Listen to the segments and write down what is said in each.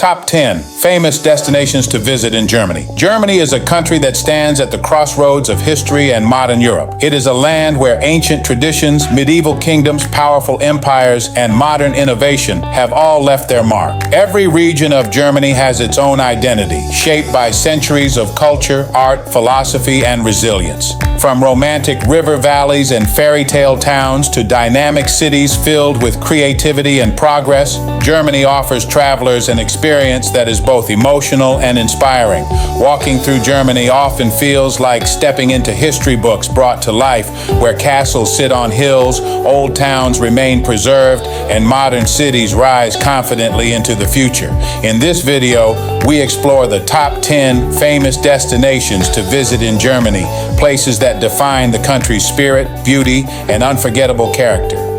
Top 10 famous destinations to visit in Germany. Germany is a country that stands at the crossroads of history and modern Europe. It is a land where ancient traditions, medieval kingdoms, powerful empires, and modern innovation have all left their mark. Every region of Germany has its own identity, shaped by centuries of culture, art, philosophy, and resilience. From romantic river valleys and fairy tale towns to dynamic cities filled with creativity and progress, Germany offers travelers an experience that is both emotional and inspiring. Walking through Germany often feels like stepping into history books brought to life, where castles sit on hills, old towns remain preserved, and modern cities rise confidently into the future. In this video, we explore the top 10 famous destinations to visit in Germany, places that define the country's spirit, beauty, and unforgettable character.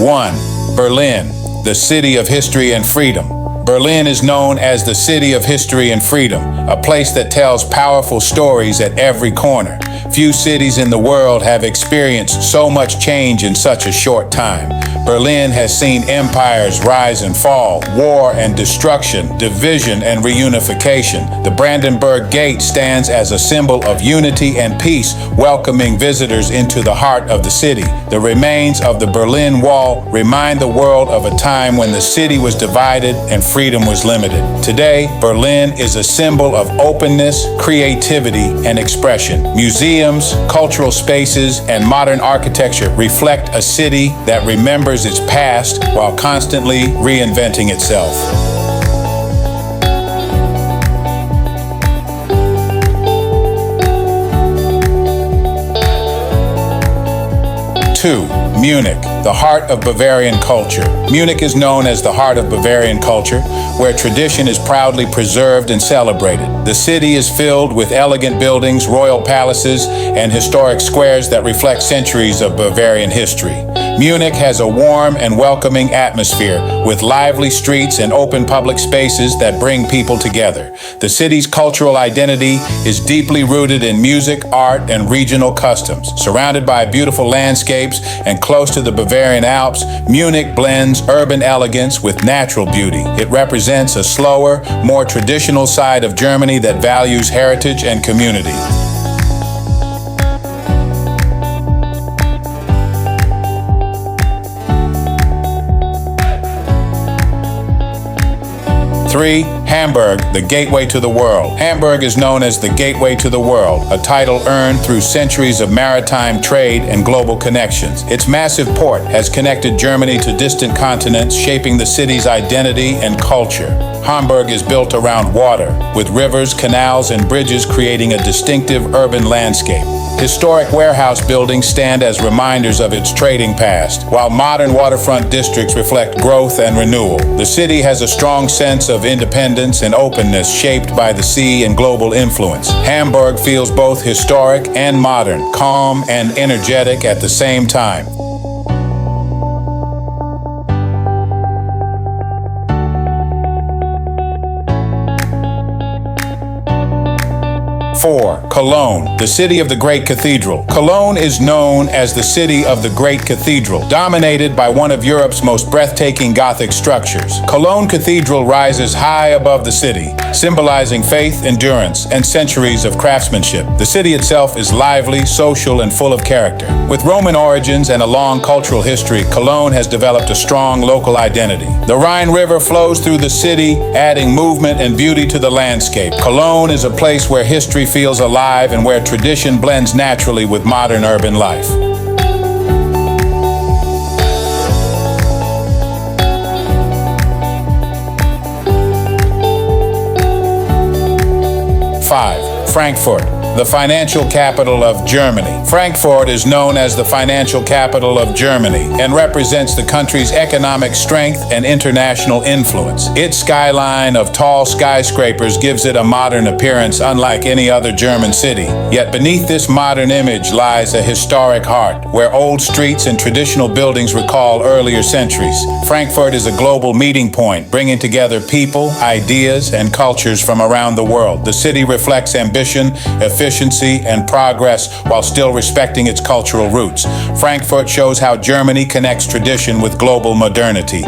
One, Berlin, the city of history and freedom. Berlin is known as the city of history and freedom, a place that tells powerful stories at every corner. Few cities in the world have experienced so much change in such a short time. Berlin has seen empires rise and fall, war and destruction, division and reunification. The Brandenburg Gate stands as a symbol of unity and peace, welcoming visitors into the heart of the city. The remains of the Berlin Wall remind the world of a time when the city was divided and freedom was limited. Today, Berlin is a symbol of openness, creativity, and expression. Museums, cultural spaces, and modern architecture reflect a city that remembers its past while constantly reinventing itself. Two, Munich, the heart of Bavarian culture. Munich is known as the heart of Bavarian culture, where tradition is proudly preserved and celebrated. The city is filled with elegant buildings, royal palaces, and historic squares that reflect centuries of Bavarian history. Munich has a warm and welcoming atmosphere, with lively streets and open public spaces that bring people together. The city's cultural identity is deeply rooted in music, art, and regional customs. Surrounded by beautiful landscapes and close to the Bavarian Alps, Munich blends urban elegance with natural beauty. It represents a slower, more traditional side of Germany that values heritage and community. Three, Hamburg, the gateway to the world. Hamburg is known as the gateway to the world, a title earned through centuries of maritime trade and global connections. Its massive port has connected Germany to distant continents, shaping the city's identity and culture. Hamburg is built around water, with rivers, canals, and bridges creating a distinctive urban landscape. Historic warehouse buildings stand as reminders of its trading past, while modern waterfront districts reflect growth and renewal. The city has a strong sense of independence and openness shaped by the sea and global influence. Hamburg feels both historic and modern, calm and energetic at the same time. 4. Cologne, the city of the Great Cathedral. Cologne is known as the city of the Great Cathedral, dominated by one of Europe's most breathtaking Gothic structures. Cologne Cathedral rises high above the city, symbolizing faith, endurance, and centuries of craftsmanship. The city itself is lively, social, and full of character. With Roman origins and a long cultural history, Cologne has developed a strong local identity. The Rhine River flows through the city, adding movement and beauty to the landscape. Cologne is a place where history feels alive and where tradition blends naturally with modern urban life. Frankfurt, the financial capital of Germany. Frankfurt is known as the financial capital of Germany and represents the country's economic strength and international influence. Its skyline of tall skyscrapers gives it a modern appearance unlike any other German city. Yet beneath this modern image lies a historic heart, where old streets and traditional buildings recall earlier centuries. Frankfurt is a global meeting point, bringing together people, ideas, and cultures from around the world. The city reflects ambition, efficiency, efficiency and progress while still respecting its cultural roots. Frankfurt shows how Germany connects tradition with global modernity.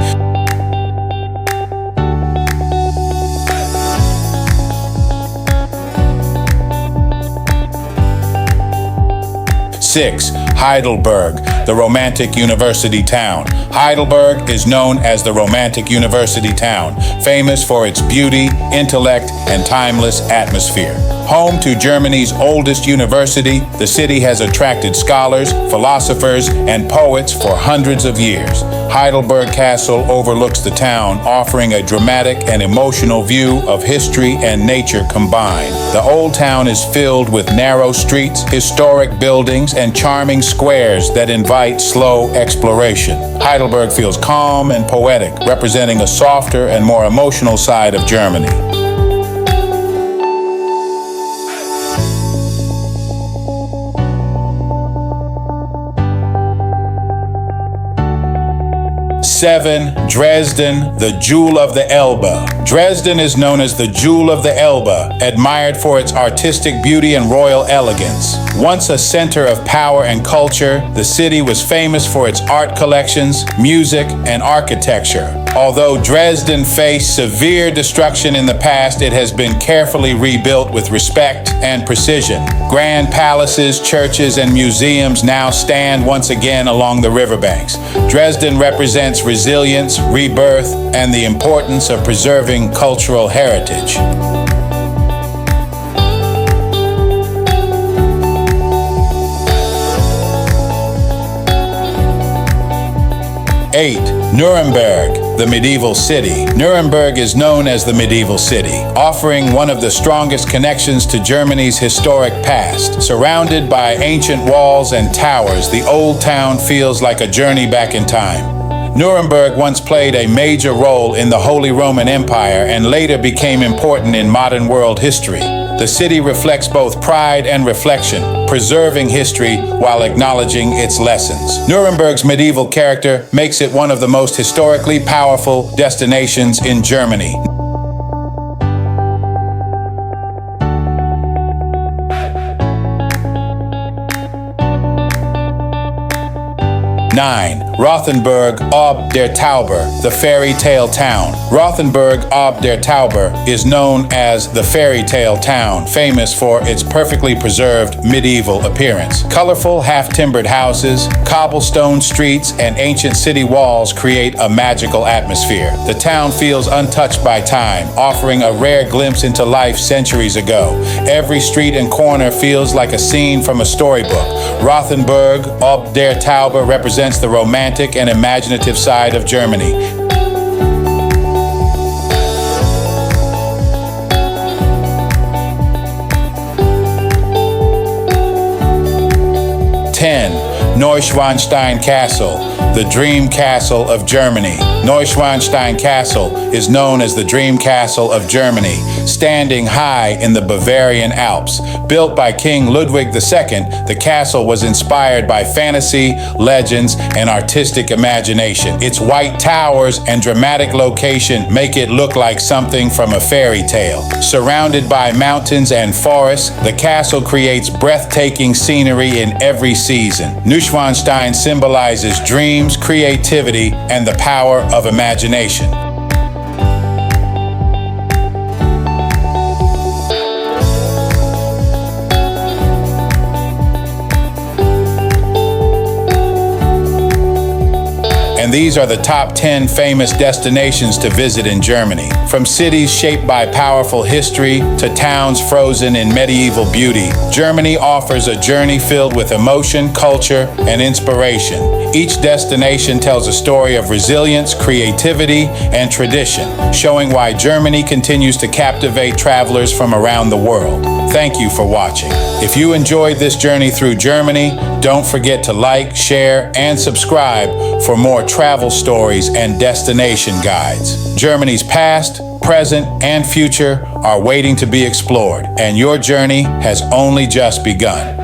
6. Heidelberg, the Romantic University town. Heidelberg is known as the Romantic University town, famous for its beauty, intellect, and timeless atmosphere. Home to Germany's oldest university, the city has attracted scholars, philosophers, and poets for hundreds of years. Heidelberg Castle overlooks the town, offering a dramatic and emotional view of history and nature combined. The old town is filled with narrow streets, historic buildings, and charming squares that invite slow exploration. Heidelberg feels calm and poetic, representing a softer and more emotional side of Germany. 7. Dresden, the Jewel of the Elbe. Dresden is known as the Jewel of the Elbe, admired for its artistic beauty and royal elegance. Once a center of power and culture, the city was famous for its art collections, music, and architecture. Although Dresden faced severe destruction in the past, it has been carefully rebuilt with respect and precision. Grand palaces, churches, and museums now stand once again along the riverbanks. Dresden represents resilience, rebirth, and the importance of preserving cultural heritage. 8. Nuremberg, the medieval city. Nuremberg is known as the medieval city, offering one of the strongest connections to Germany's historic past. Surrounded by ancient walls and towers, the old town feels like a journey back in time. Nuremberg once played a major role in the Holy Roman Empire and later became important in modern world history. The city reflects both pride and reflection, preserving history while acknowledging its lessons. Nuremberg's medieval character makes it one of the most historically powerful destinations in Germany. 9. Rothenburg ob der Tauber, the fairy tale town. Rothenburg ob der Tauber is known as the fairy tale town, famous for its perfectly preserved medieval appearance. Colorful, half-timbered houses, cobblestone streets, and ancient city walls create a magical atmosphere. The town feels untouched by time, offering a rare glimpse into life centuries ago. Every street and corner feels like a scene from a storybook. Rothenburg ob der Tauber represents the romantic and imaginative side of Germany. 10. Neuschwanstein Castle, the Dream Castle of Germany. Neuschwanstein Castle is known as the Dream Castle of Germany, standing high in the Bavarian Alps. Built by King Ludwig II, the castle was inspired by fantasy, legends, and artistic imagination. Its white towers and dramatic location make it look like something from a fairy tale. Surrounded by mountains and forests, the castle creates breathtaking scenery in every season. Neuschwanstein symbolizes dreams, creativity, and the power of imagination. And these are the top 10 famous destinations to visit in Germany. From cities shaped by powerful history to towns frozen in medieval beauty, Germany offers a journey filled with emotion, culture, and inspiration. Each destination tells a story of resilience, creativity, and tradition, showing why Germany continues to captivate travelers from around the world. Thank you for watching. If you enjoyed this journey through Germany, don't forget to like, share, and subscribe for more travel stories and destination guides. Germany's past, present, and future are waiting to be explored, and your journey has only just begun.